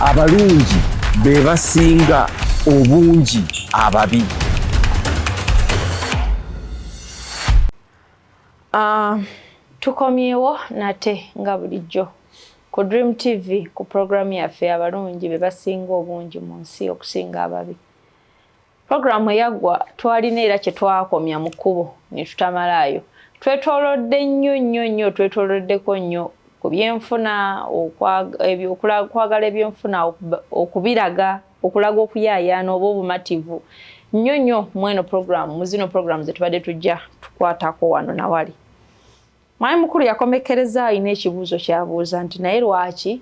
abalungi be basinga obungi ababi. Tukomyewo nate nga bulijjo ku Dream TV ku programu yaffe abalungi be basinga obungi mu nsi okusinga ababi. Programu eyaggwa twalina era kye twakomya mu kkubo ne tutamalaayo. Twetoolodde nnyo twetooloddeko nnyo ku byenfuna, okwagala ebyenfuna, okubiraga, okulaga okuyaayaana oba obumativu nnyo mweno programu, mu zino programu ze tubadde tujja tukwatako wano na wali. Mwami mukulu yakomekkereza alina ekibuuzo kyabuuza nti naye lwaki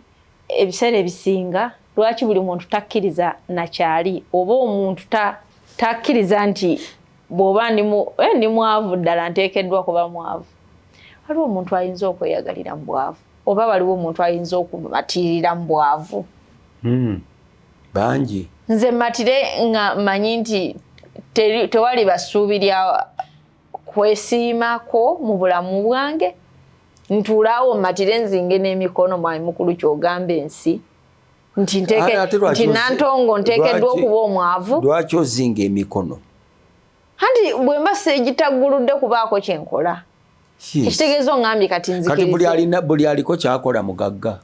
ebiseera ebisinga lwaki buli muntu takkiriza nakyali oba omuntu takkiriza nti bw'oba ndi mwavu ddala nteekeddwa kuba mwavu. Waliwo omuntu ayinza okweyagalira mu bwavu oba waliwo omuntu ayinza okumatirira mu bwavu? Bangi. Nze matire nga manyi nti tewali basuubirya kwesiimako mu bulamu bwange. Ntuulaawo matire nzinge n'emikono mwami mukulu ky'ogamba ensi nti Nantongo nteekeddwa okuba omwavu. Lwaki ozinga emikono? Anti bwe mba seegitagguludde kubaako kye nkola. Ekitegeeza oŋŋambye kati nzikirize. Kati buli aliko kyakola mugagga.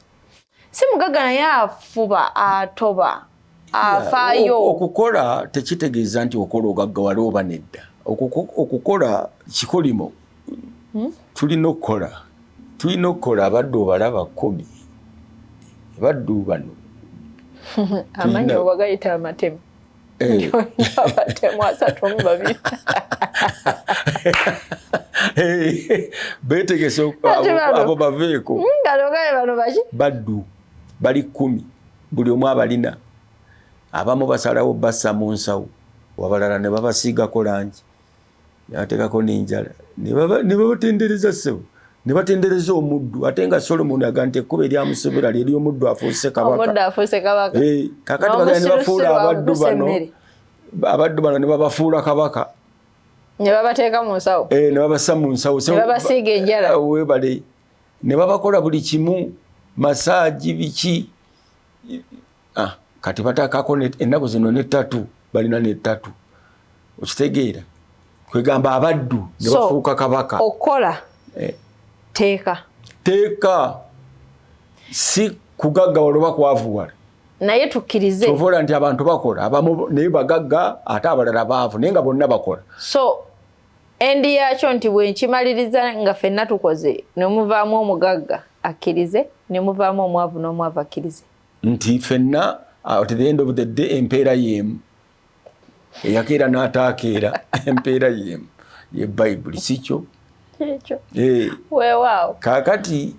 Si mugagga naye afuba, atoba, afaayo. Okukola tekitegeeza nti okola ogagga wali oba nedda. Okukola kikolimo. Tulina okukola abadde obalaba 10. Baddu bano. Amanyi obagayita amatemu. Amatemu 32. Betegese abo baveeko. Baddu bali 10. Buli omu abalina. Abamu basalawo bassa mu nsawo. Wabalala ne babasiigako langi. Yateekako n'enjala. Ne babatendereza ssebo. Ne batendereza omuddu. Ate nga Solomon aga nti ekkubo eryamusobera lyeri omuddu afuuse kabaka. Omuddu afuuse kabaka. Kakati bagenda ne bafuula abaddu bano. Abaddu bano ne babafuula kabaka. Ne babateeka mu nsawo. Ne babassa mu nsawo. Ne babasiiga enjala. Weebale. Ne babakola buli kimu. Masaaji biki. Kati bataakako ennaku zino ne ttatu. Balina ne ttatu. Okitegeera. Kwegamba abaddu ne bafuuka kabaka. Okola. Teeka. Si kugagga waloba kwavuwala. Naye tukkirize. Sovola nti abantu bakola. Abamu naye bagagga ate abalala baavu naye nga bonna bakola. So endi yakyo nti bwe nkimaliriza nga ffenna tukoze ne muvaamu omugagga akkirize ne muvaamu omwavu n'omwavu akkirize. Nti ffenna at the end of the day empeera y'emu. Eyakeera n'ataakeera empeera y'emu. Ye Bayibuli si kyo. Ekyo. Weewaawo. Kaakati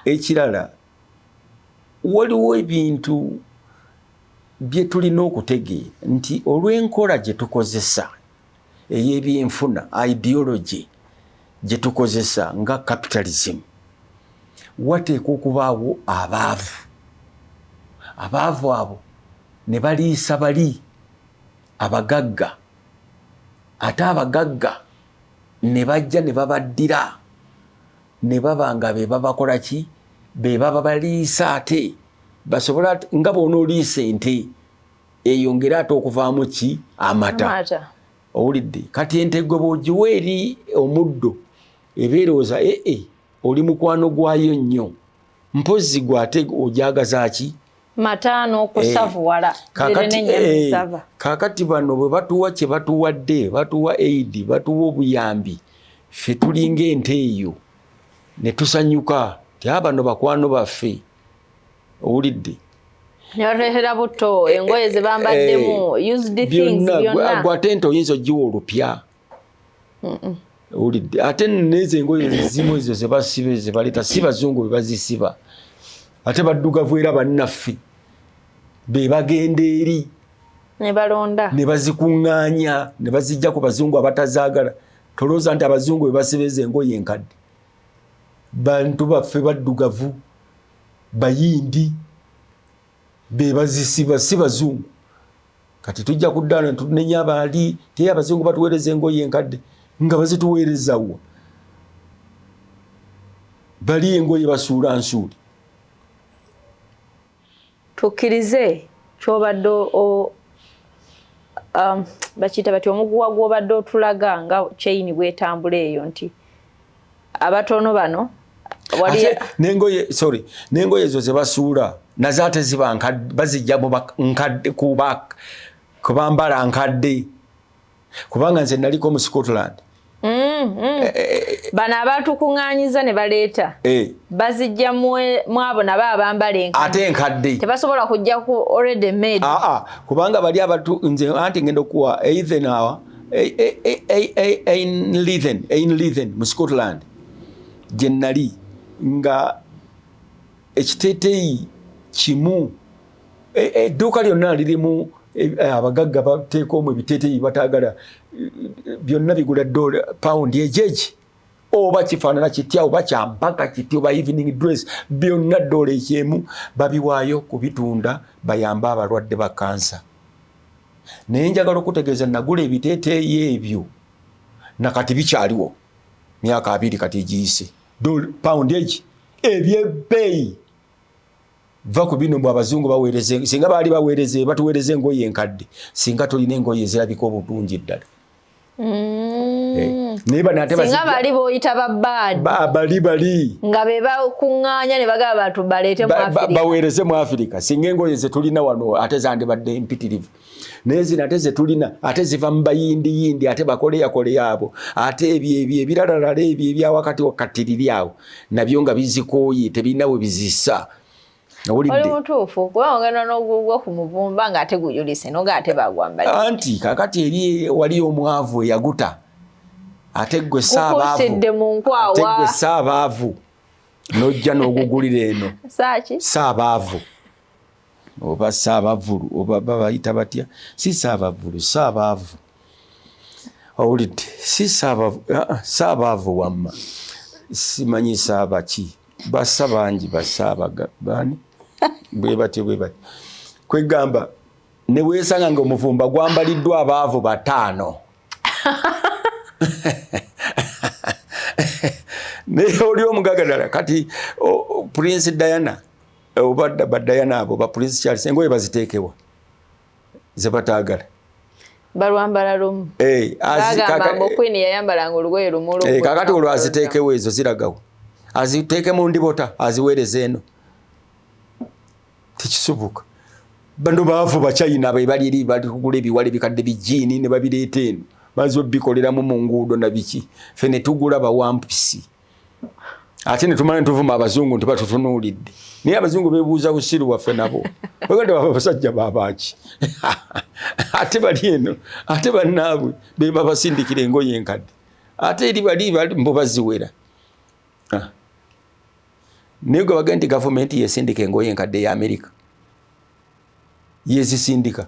ekirala waliwo ebintu bye tulina okutegeera nti olw'enkola gye tukozesa ey'ebyenfuna ideology gye tukozesa nga capitalism wateekwa okubaawo abaavu. Abaavu abo ne baliisa bali abagagga ate abagagga ne bajja ne babaddira ne baba nga be babakola ki be baba baliisa ate basobola nga bw'onooliisa ente eyongera ate okuvaamu ki amata. Owulidde kati ente gwe bw'ogiwa eri omuddo ebeerooza oli mukwano gwayo nnyo mpozzi gwe ate ogyagaza ki mata n'okusavuwala. Kaakati bano bwe batuwa kye batuwadde batuwa aid batuwa obuyambi ffe tulinga ente eyo ne tusanyuka ti abano bakwano baffe. Owulidde ne bateekera butto engoye ze bambaddemu used things byonna. Gwe ate ente oyinza ogiwa olupya. Owulidde ate n'ezo engoye zimu ezo ze basiba ze baleeta si bazungu be bazisiba ate baddugavu era bannaffe be bagenda eri ne balonda ne bazikuŋŋaanya ne bazijja ku bazungu abatazaagala. Tolooza nti abazungu be basiba ezo engoye enkadde. Bantu baffe baddugavu bayindi be bazisiba si bazungu. Kati tujja kuddaala tunenya abaali te abazungu batuweereza engoye enkadde nga bazituweereza wa? Bali engoye basuula nsuuli. tukkirize kyobadde bakiyita bati omuguwa gw'obadde otulaga nga chain bwetambula eyo nti abatono bano n'engoye ezo ze basuula nazo ate ziba bazijja nkadde kubambala nkadde kubanga nze naliko mu Scotland bano abatukuŋŋaanyiza ne baleeta bazijja mu abo nabo abambala ate enkadde tebasobola kujja ku already made kubanga bali abatu nze anti ngenda okuwa Eisenhower Einleithen mu Scotland gye nali nga ekiteeteeyi kimu edduuka lyonna lirimu abagagga bateeka omwo ebiteeteeyi bataagala byonna bigula £1 ejeegi oba kifaanana kitya oba kyampaka kitya oba evening dress byonna $1 ekyemu babiwaayo kubitunda bayambe abalwadde ba kansa. Naye njagala okutegeeza nagula ebiteeteeyi ebyo nakati bikyaliwo myaka 2 kati egiyise £1 egi ebyebbeeyi va ku bino abazungu baweereze singa baali baweereze batuweereze engoye enkadde singa tolina engoye ezirabika obulungi ddala singa bali boyita bali nga be bakuŋŋaanya ne bagaba bantu baleete mu Afrika baweereze mu Afrika singa engoye ze tulina wano ate zandibadde mpitirivu naye zino ate ze tulina ate ziva mu bayindiyindi ate bakoleyakoleya abo ate ebyo ebiralalala ebyo ebyawakati wakkatiriri awo nabyo nga bizikooye tebirina we bizisa. Oli mutuufu kuba ogenda n'ogugwa ku muvumba ng'ate guyulise noga ate bagwambali anti kakati eri wali omwavu eyaguta ate gwe saabaavu nojja n'ogugulira eno saabaavu oba saabavulu oba bayita batya si saabavulu saabaavu owulidde si saabaavu wamma simanyi saabaki bassa bangi bassaabagabani bwe batyo kwegamba ne weesanga ng'omuvumba gwambaliddwa abaavu 5 naye oli omugagadala kati Prince Diana oba Diana abo ba Prince Charles engoye baziteekewa ze bataagala balwambala lumu agamba Queen yayambalanga olugoye lumu kakati olwo aziteekewo ezo ziragawo aziteeke mu ndibota aziweereze eno tekisubuka bano baavu Bachina be bali eri bali kugula ebiwale bikadde bijiini ne babireeta eno bazo bikoleramu mu nguudo na biki ffe ne tugula bawampisi ate ne tumala ntuvuma abazungu nti batutunuulidde naye abazungu beebuuza busiru waffe nabo baganda baba basajja babaaki ate bali eno ate bannaabwe be babasindikira engoye enkadde ate eri bali mbo baziwera naye gwe bagenda nti gavumenti yesindika engoye enkadde ya Amerika yezisindika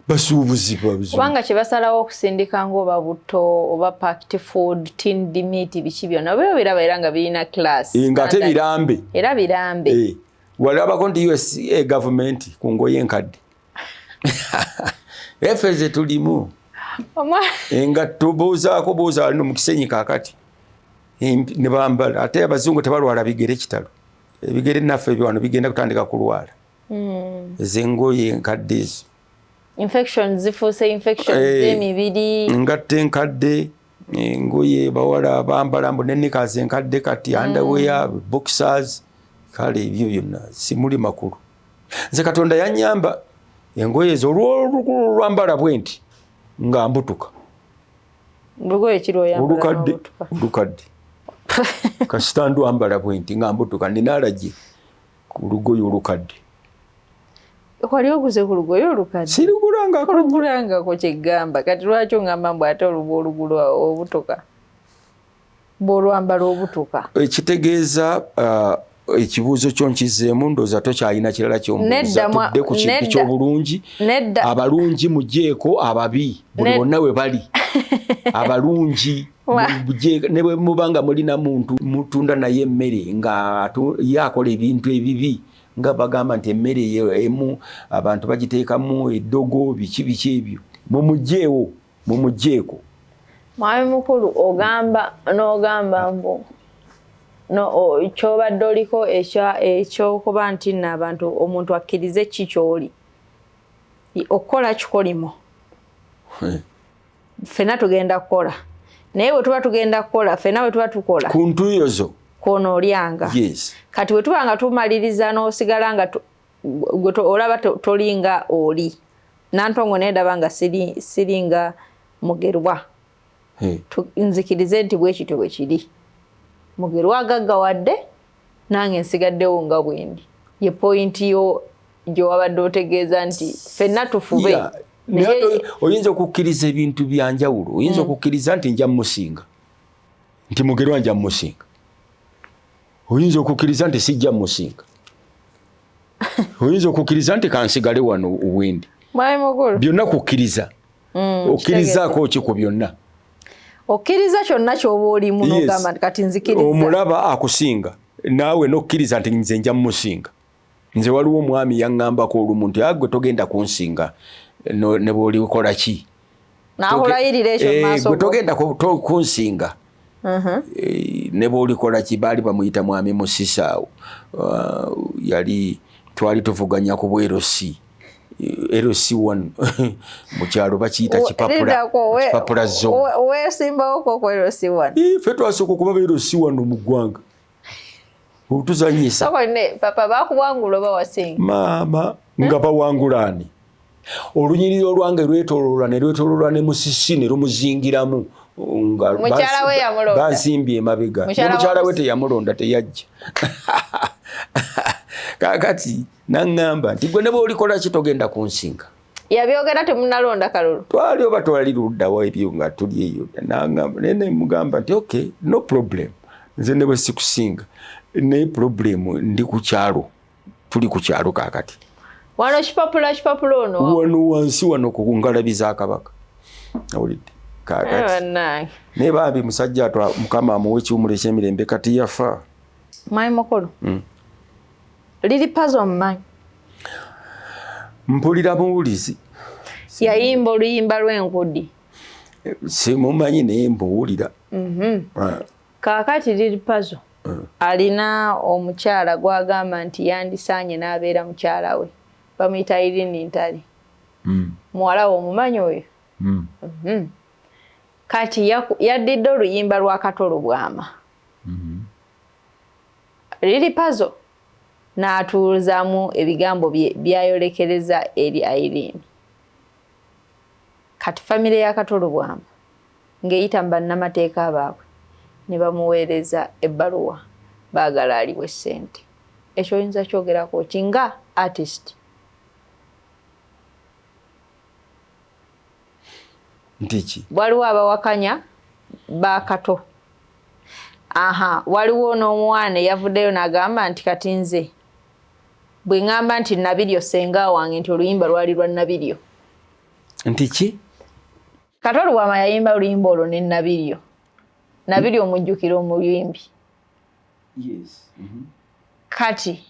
basuubuzi kubanga kye basalawo okusindika ng'oba butto oba packed food tinned meat biki byonna byo biraba era nga birina class ng'ate birambe era birambe walabako nti USA gavumenti ku ngoye enkadde efe ze tulimu nga tubuuzaako buuza alina mu kisenyi kaakati ne bambala ate abazungu tebalwala bigere kitalo ebigere naffe ebyo wano bigenda kutandika kulwala ezengoye enkadde ezo infections zifuuse infections z'emibiri ngatte enkadde engoye bawala bambala mbu nennikazi enkadde kati underwear boxers kale ebyo byonna simuli makulu nze Katonda yanyamba engoye ezo olwambala bwenti nga mbutuka lugoye kiroyambala olukadde kasitandu ambala bwenti nga mbutuka ninaalagye ku lugoye olukadde wali oguze ku lugoye olukadde sirugulangako kyegamba kati lwaki ongamba mbu ate oluba olugula obutuka bw'olwambala obutuka ekitegeeza ekibuuzo kyonkizeemu ndooza tokyalina kirala kyombuuza tudde ku kintu ky'obulungi abalungi mugyeko ababi buli bonna we bali abalungi ne bwe mubanga mulina muntu mutunda naye emmere nga yakola ebintu ebibi nga bagamba nti emmere emu abantu bagiteekamu eddogo biki ebyo mumugyeeko mwami mukulu ogamba n'ogamba mbu no kyobadde oliko ekyokuba nti n'abantu omuntu akkirize ki ky'oli okukola kikolimo ffenna tugenda kukola naye bwe tuba tugenda kukola ffenna bwe tuba tukola ku ntuyozo kw'onoolyanga kati bwe tuba nga tumaliriza n'osigala nga olaba tolinga oli nantongo naye ndaba nga siringa mugerwa nzikirize nti bwe kityo bwe kiri mugerwa agaggawadde nange nsigaddewo nga bwendi ye pointi yo gye wabadde otegeeza nti ffenna tufube oyinza okukkiriza ebintu byanjawulo oyinza okukkiriza nti nja musinga nti mugerwa nja musinga oyinza okukkiriza nti sijja musinga oyinza okukkiriza nti kansigale wano wendi byonna kukkiriza okkirizaako ki ku byonna okkiriza kyonna ky'oba olimu n'ogamba kati nzikiriza omulaba akusinga naawe n'okkiriza nti nze nja musinga nze waliwo omwami yaŋŋambako olumu nti gwe togenda kunsinga ne bw'olikola ki n'akulayirira ekyo mu maaso gwe togenda kunsinga ne bw'olikola ki baali bamuyita mwami Musisaawo yali twali tuvuganya ku bwerosi LC1 mu kyalo bakiyita kipapula zo weesimbawo ko ku LC1 ffe twasooka okuba LC1 mu ggwanga otuzanyisa papa bakubwangula oba wasinga maama nga bawangulaani olunyiriro lwange lwetooloola ne lwetooloola ne musisi ne lumuzingiramu mukyala we yamulonda bansimbye emabega mukyala we teyamulonda teyajja kakati naŋŋamba nti gwe ne bw'olikola ki togenda kunsinga yabyogera temunalonda kalulu twali oba twali luddawo ebyo nga tuli eyo naŋŋamba naye nemugamba nti okay no problem nze ne bwe sikusinga naye problem ndi ku kyalo tuli ku kyalo kakati wano kipapula ono wano wansi wano ku ngalabi za kabaka awulidde kakati naye bambi musajja mukama amuwe ekiwumulo eky'emirembe kati yafa mayi mukulu liri puzzle mmanyi mpulira muwulizi yayimba oluyimba lw'enkudi simumanyi naye mbuwulira kaakati liri puzzle alina omukyala gwagamba nti yandisaanye n'abeera mukyala we bamuyita Irene Ntale muwala we omumanyi oyo kati yaddidde oluyimba lwa Katolo Bwama liri puzzle n'atuuzaamu ebigambo byayolekereza eri Irene kati famire ya Katolo Bwama ng'eyita mu bannamateeka baabwe ne bamuweereza ebbaluwa baagala aliwe ssente ekyo oyinza kyogerako ki nga artist ntiki waliwo abawakanya bakato waliwo n'omwana eyavuddeyo n'agamba nti kati nze bwe ŋŋamba nti Nabiryo senga wange nti oluyimba lwali lwa Nabiryo ntiki Katolo Bwama yayimba oluyimba olwo ne Nabiryo omujjukira omuyimbi kati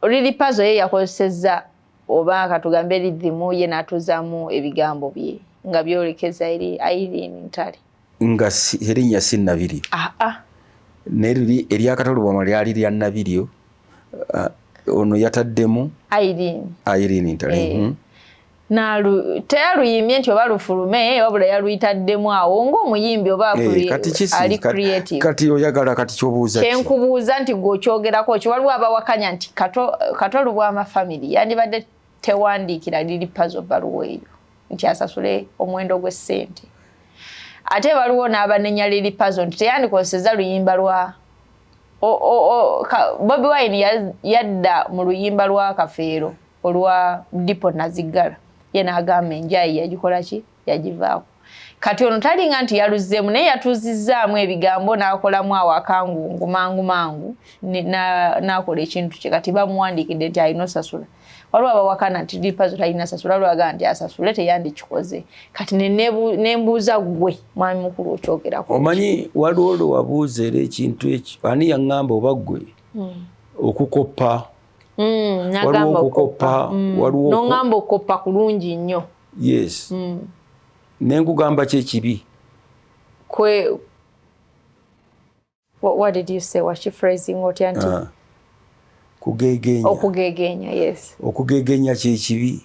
oliri puzzle ye yakozesezza oba katugambe riddimu ye n'atuuzaamu ebigambo bye nga byolekeza eri Irene Ntale nga erinnya si Nabiryo naye erya Katolo Bwama lyali lya Nabiryo ono yataddemu Irene Ntale teyaluyimye nti oba lufulume wabula yaluyitaddemu awo ng'omuyimbi oba ali creative kati oyagala kati kyobuuza kyenkubuuza nti gw'okyogerako kyo waliwo abawakanya nti Katolo Bwama family yandibadde tewandiikira liri puzzle baluwa eyo nti asasule omuwendo gw'essente ate waliwo n'abanenya liri puzzle nti teyandikozesezza luyimba lwa Bobi Wine yadda mu luyimba lwa Kafeero olwa Dipo Naziggala ye n'agamba enjayi yagikola ki yagivaako kati ono talinga nti yaluzzeemu naye yatuuzizzaamu ebigambo n'akolamu awo akangungu mangu n'akola ekintu kye kati bamuwandiikidde nti alina osasula waliwo abawakana nti lipazo talina sasula lwaga nti asasule teyandikikoze kati nembuuza gwe mwami mukulu okyogerako omanyi waliwo olwo wabuuza era ekintu ekyo ani yaŋŋamba oba ggwe okukoppa waliwo okukoppa waliwo noŋŋamba okukoppa kulungi nnyo yes nenkugamba kyekibi What did you say? Was she phrasing what yanti? Kugegenya. Okugegenya, yes. Okugegenya kyekibi.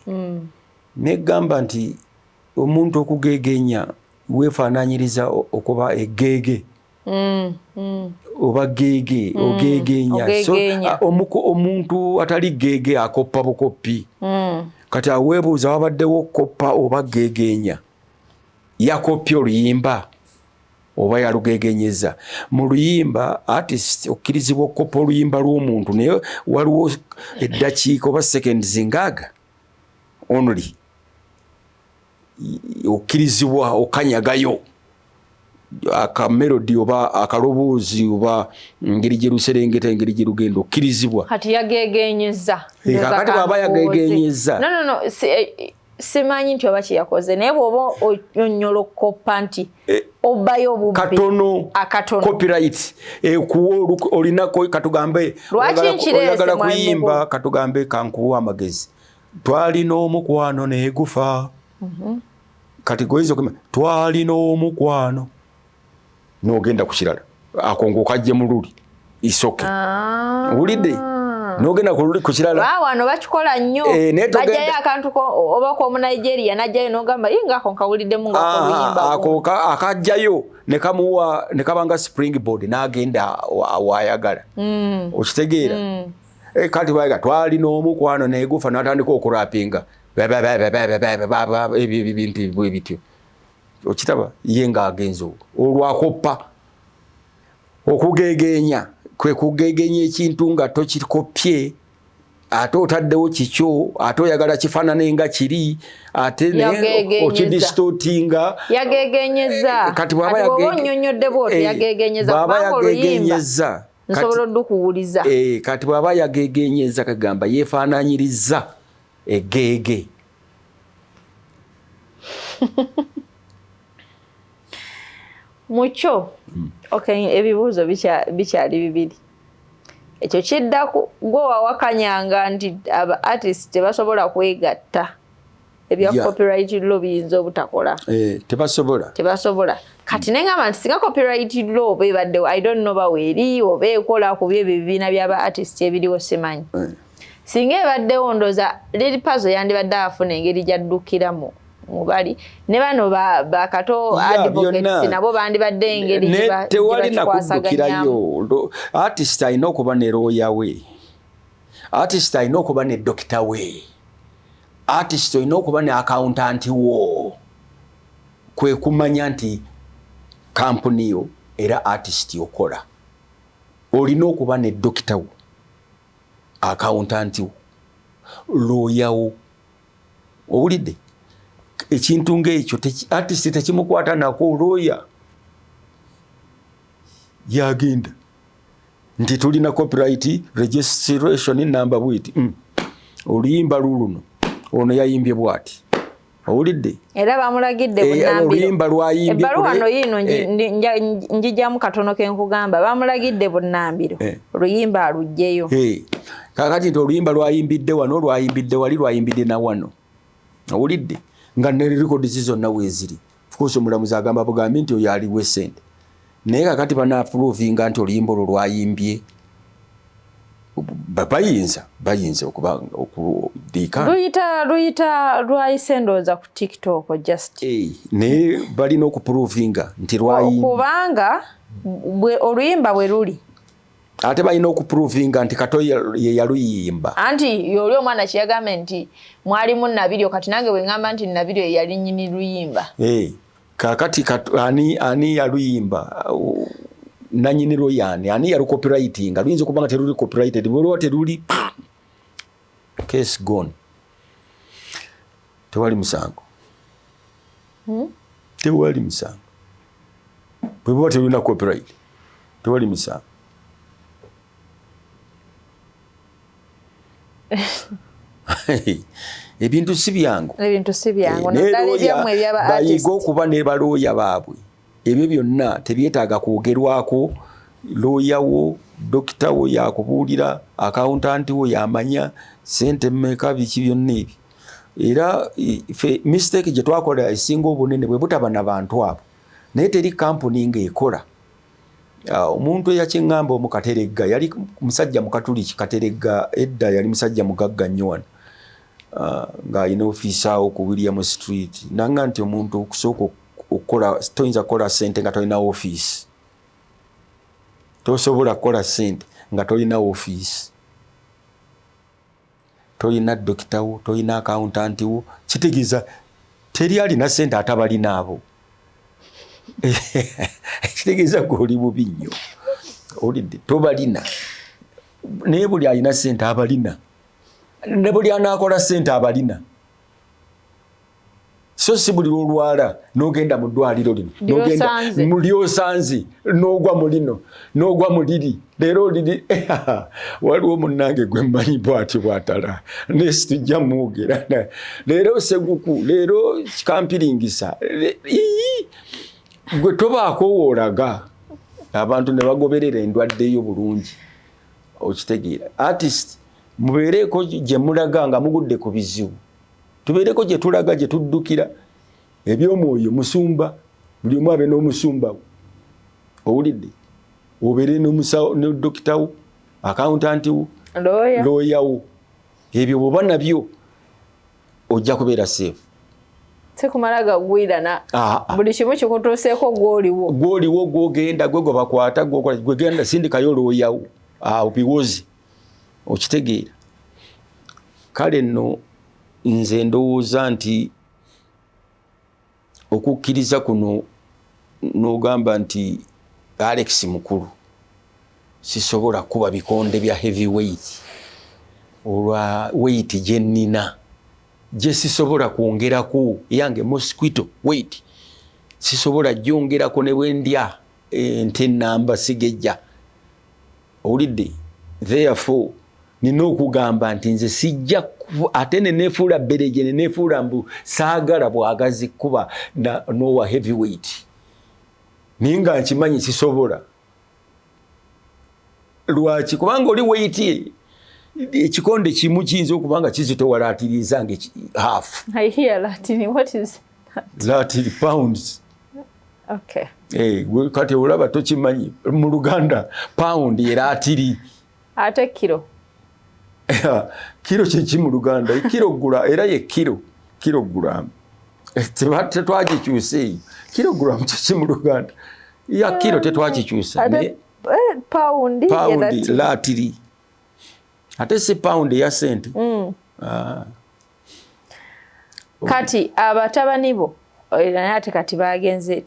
Negamba nti omuntu okugegenya weefaananyiriza okuba egeege. Oba geege, ogegenya. So omuntu atali geege akoppa bukoppi. Kati aweebuuza wabaddewo koppa oba gegenya. Yakoppye oluyimba oba yalugegenyeza. Mu luyimba artist okkirizibwa okukoppa oluyimba lw'omuntu naye waliwo eddakiika oba seconds ngaaga only okkirizibwa okanyagayo akamelodi oba akaloboozi oba ngeri gye luserengeta engeri gye lugenda okkirizibwa. Kati yagegenyeza. Kakati bw'aba yagegenyeza. No. Simanyi nti oba kyeyakoze naye bw'oba onyonyola okukoppa nti obbayo obubbi akatono copyright olinako katugambe oyagala kuyimba katugambe kankuwa amagezi twalina omukwano negufa kati goyizo twalina omukwano n'ogenda ku kirala ako ng'okajje mu luli isoke wulidde n'ogenda ku kirala wano bakikola nnyo bajjayo akantu oba k'omu Nigeria n'ajjayo n'ogamba yinga ako nkawuliddemu ng'akoluyimba ako akajjayo ne kabanga springboard n'agenda waayagala okitegeera kati bayiga twalina omukwano negufa n'atandika okurapinga ebintu bwe bityo okitaba ye ng'agenza olwakoppa okugegenya kwe kugegenya ekintu nga tokikopye ate otaddewo kikyo ate oyagala kifaanane nga kiri ate okidistootinga yagegenyeza kati bw'aba onyonyodde bw'oti yagegenyeza kubanga oluyimba nsobola oddukuwuliza kati bw'aba yagegenyeza kagamba yeefaananyiriza egeege. Mucho ebibuuzo bikyali bibiri. Ekyo kiddaku gwe wawakanyanga nti aba artist tebasobola kwegatta ebya copyright law biyinza obutakola. Tebasobola. Kati nengamba nti singa copyright law bebaddewo I don't know baweeri oba ekola ku byo ebibiina by'aba artist ebiriwo simanyi. Singa ebaddewo ndooza Lady Pazzo yandibadde afuna engeri gy'addukiramu mubali ne bano bakato advocates nabo bandibadde engeri tewali nakuddukirayo. Artist alina okuba ne lawyer we, artist alina okuba ne doctor we, artist alina okuba ne accountant wo, kwe kumanya nti kampuni yo era artist okola olina okuba ne doctor wo, accountant wo, lawyer wo. Owulidde ekintu ng'ekyo artist tekimukwata nako lawyer yagenda nti tulina copyright registration number bwiti oluyimba luno ono yayimbye bwati. Owulidde era bamulagidde bunambiro oluyimba lwayimbye ebbaluwa no yino njijjamu katono ke nkugamba bamulagidde bunambiro oluyimba alugjeyo kakati nti oluyimba lwayimbidde wano lwayimbidde wali lwayimbidde na wano. Owulidde nga ne records zonna weeziri. Of course omulamuzi agamba bugambi nti oyo aliwe sente naye kakati banaaprovinga nti oluyimba olwo lwayimbye bayinza okuba okudiika luyita lwayise ndowooza ku TikTok just naye balina okuprovinga nti lwayimbye kubanga oluyimba bwe luli ate balina okuprovinga nti kato ye yaluyimba anti yoli omwana kyeyagambe nti mwalimu Nabiryo kati nange bwe ngamba nti Nabiryo ye yali nnyini luyimba kakati ani yaluyimba nanyini loyani ani yalu copywriting aluyinza okuba nga teruli copyrighted bwolwo teruli case gone tewali musango tewali musango bweba terulina copyright tewali musango. Ebintu si byangu bayiga okuba ne balooya baabwe ebyo byonna tebyetaaga kwogerwako. Looya wo dokita wo yakubuulira, accountant wo yamanya sente mmeka biki byonna ebyo. Era mistake gye twakola esinga obunene bwe butaba na bantu abo naye teri kampuni ng'ekola Omuntu eyakiŋŋamba Omukateregga yali musajja Mukatuliki. Kateregga edda yali musajja mugagga nnyo wano ng'alina ofiisi awo ku William Street. Nanga nti omuntu okusooka okukola toyinza kukola ssente nga tolina ofiisi. Tosobola kukola ssente nga tolina ofiisi. Tolina dokita wo, tolina akawuntanti wo. Kitegeeza teri alina ssente atabalina abo. Kitegeeza goli bubi nnyo. Olidde tobalina. Naye buli alina ssente abalina. Ne buli anaakola ssente abalina. So si buli olwala n'ogenda mu ddwaliro lino n'ogenda mu lyosanze n'ogwa mu lino n'ogwa mu liri leero liri waliwo munnange gwe mmanyi bw'atyo bw'atala nesi tujja mwogera leero seguku leero kikampiringisa gwe tobaako woolaga abantu ne bagoberera endwaddeyo bulungi okitegeera. Artist mubeereeko gye mulaga nga mugudde ku bizibu. Tubeereko gye tulaga gye tuddukira eby'omwoyo musumba buli omu abe n'omusumba we. Owulidde obeere n'omusawo ne dokita wo akawuntanti wo looya wo. Ebyo bw'oba nabyo ojja kubeera seefu. Sikumala gagwirana buli kimu kikutuuseeko gw'oliwo gw'ogenda gwe bakwata gwe genda sindikayo looya wo biwozi okitegeera. Kale nno nze ndowooza nti okukkiriza kuno n'ogamba nti Alex mukulu sisobola kuba bikonde bya heavyweight olwa weight gye nnina gye sisobola kwongerako yange mosquito weight sisobola gyongerako ne bwendya ente namba sigejja. Owulidde therefore nina okugamba nti nze sijja ate neneefuula bereje neneefuula mbu saagala bwagazi kuba n'owa heavyweight naye nga nkimanyi sisobola. Lwaki? Kubanga oli weight ekikonde kimu kiyinza okuba nga kizitowalaatiriza nga half. I hear Latin. What is that? Latin pounds. Okay. Kati olaba tokimanyi mu Luganda pound eraatiri. Ate kilo. Kilo kiki mu Luganda? Kilogram era ye kilogram. Tetwagikyuse eyo. Kilogram kiki mu Luganda? Ya kilo tetwagikyusa. Pound laatiri. Ate si pound ya sente. Kati abatabani bo naye ate kati bagenze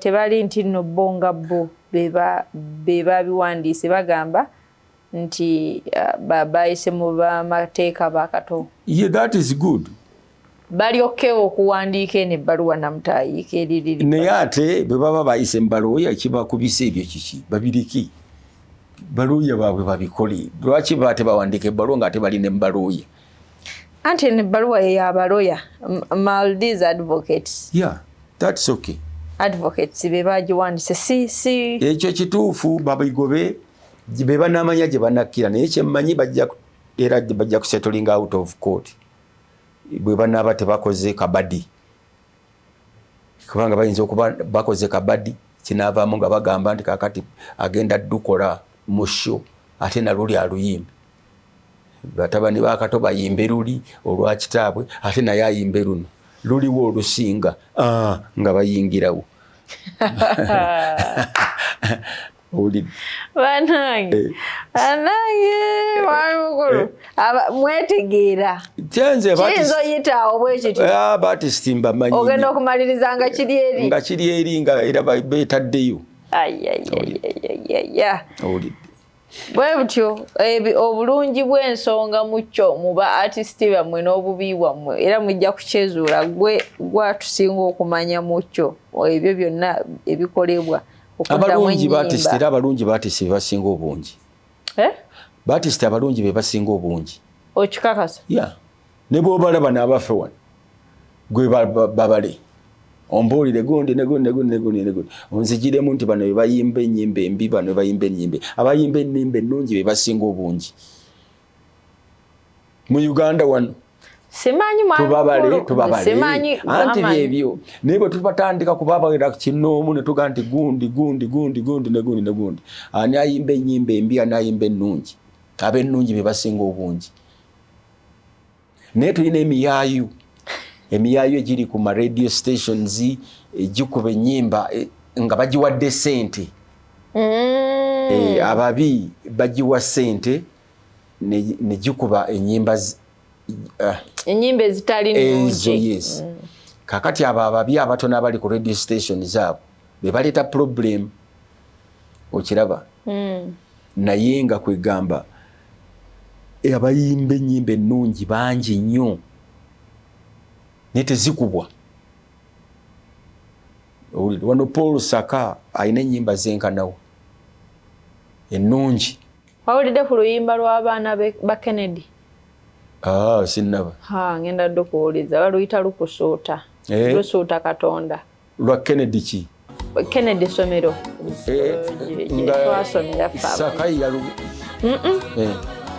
tebali nti nno bo nga bo be babiwandiise bagamba nti bayise mu bamateeka bakato. Yeah, that is good. Balyokewo okuwandiika eno ebbaluwa namutayiika eririri. Naye ate bwe baba bayise mu balooya kibakubisa ebyo kiki babiriki. Balooya baabwe babikole. Lwaki baba tebawandiika ebbaluwa nga ate balina balooya? Anti nebbaluwa y'abalooya Maldives advocates. Yeah, that's okay. Advocates be bagiwandiise si ekyo kituufu babigobe be banamanya gye banakkira naye kyemmanyi bajja kusettling out of court bwe banaaba tebakoze kabadi kubanga bayinza okuba bakoze kabadi kinaavaamu nga bagamba nti kakati agenda dukola mu show ate naluli aluyimbe batabani bakato bayimbe luli olwa kitaabwe ate naye ayimbe luno luliwo olusinga nga bayingirawo. Banange wamukulu mwetegeera kiyinza oyitaawo bwe kityo Batist mbamanyi ogenda okumaliriza nga kiri eri nga era beetaddeyo bwe butyo obulungi bw'ensonga mukyo mu ba artisti bammwe n'obubi bwammwe era mujja kukyezuula gwatusinga okumanya mukyo ebyo byonna ebikolebwa. Abalungi Batist era abalungi Batist be basinga obungi. Batist abalungi be basinga obungi. Okikakasa? Yeah. Ne bw'obalaba n'abafe wano gwe babale ombuulire gundi ne gundi onzigiremu nti bano be bayimba ennyimba embi bano be bayimba ennyimba abayimba ennyimba ennungi be basinga obungi mu Uganda wano. Simanyi tubabale simanyi anti byebyo nebo tupatandika kubabalira kinoomu ne tuganti gundi ani ayimba ennyimba embi ani ayimba ennungi ab'ennungi be basinga obungi naye tulina emiyaayu egiri ku ma radio stations egikuba ennyimba nga bagiwadde ssente ababi bagiwa ssente ne gikuba ennyimba enyimba ezitali nnungi yes. Kakati abo ababi abatono abali ku radio station zaabo be baleeta problem okiraba naye nga kwegamba abayimba ennyimba ennungi bangi nnyo naye tezikubwa. Wano Paul Saka alina ennyimba zenkanawo ennungi. Wawulidde ku luyimba lw'abaana ba Kennedy? Sinnaba. Ngenda ddo kuwuliza baluyita lukusuuta. Lusuuta Katonda. Lwa Kennedy ki? Kennedy somero. Twasomera Saka yalu.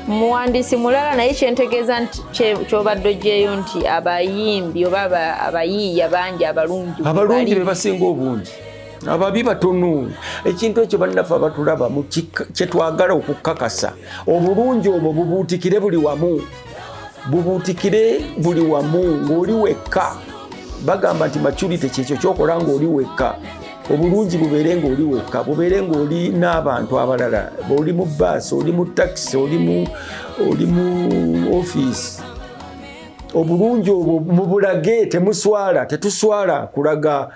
Muwandiisi mulala naye kyentegeeza nti kyobadde oggyeyo nti abayimbi oba abayiiya bangi abalungi be basinga obungi ababi batono. Ekintu ekyo bannaffe abatulaba kye twagala okukakasa obulungi obwo bubuutikire buli wamu ng'oli wekka. Bagamba nti maturity kyekyo kyokola ng'oli wekka. Obulungi bubeere ng'oli wekka, bubeere ng'oli n'abantu abalala, oli mu bus, oli mu taxi, oli mu office. Obulungi obwo mubulage, tetuswala kulaga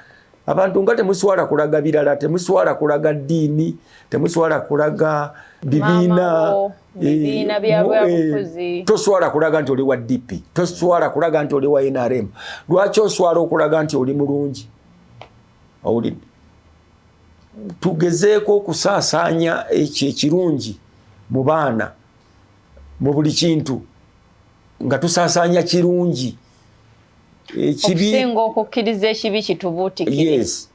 abantu nga temuswala kulaga birala, temuswala kulaga ddiini, temuswala kulaga bibiina by'abufuzi. Toswala kulaga nti oli wa DP, toswala kulaga nti oli wa NRM. Lwaki oswala okulaga nti oli mulungi? Owulidde? Tugezeeko okusaasaanya ekyo ekirungi mu baana mu buli kintu nga tusaasaanya kirungi. Okusinga okukkiriza ekibi kitubuutikire. Yes.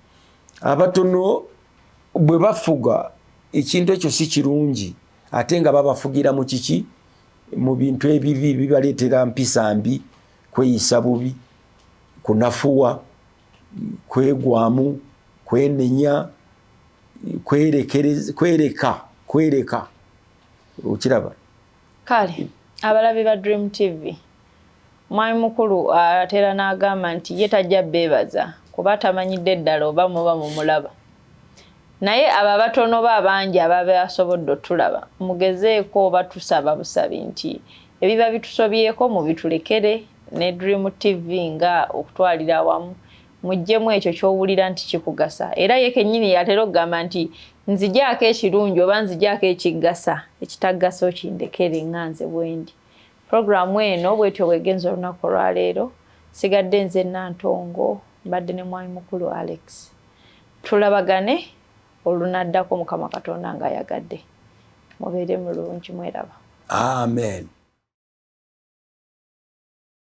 Abatono bwe bafuga ekintu ekyo si kirungi ate nga babafugira mu kiki? Mu bintu ebibi bibaleetera mpisa mbi, kweyisa bubi, kunafuwa, kwegwamu, kwenenya, kwereka. Okiraba? Kale, abalabi ba Dream TV. Mwami mukulu atera n'agamba nti ye tajja beebaza kuba tamanyidde eddala oba muba mumulaba. Naye abo abatono bangi ababa asobodde otulaba mugezeeko oba tusaba busabi nti ebiba bitusobyeko mubitulekere ne Dream TV nga okutwalira awamu mujjemu ekyo ky'owulira nti kikugasa. Era ye kennyini yatera okugamba nti nzijaako ekirungi oba nzijaako ekigasa, ekitagasa okindekere nga nze bwendi. Programu eno bwetyo bwegenza olunaku olwaleero sigadde nze Nantongo mbadde ne mwami mukulu Alex. Tulabagane olunaddako Mukama Katonda ng'ayagadde. Mubeere mulungi mweraba. Amen.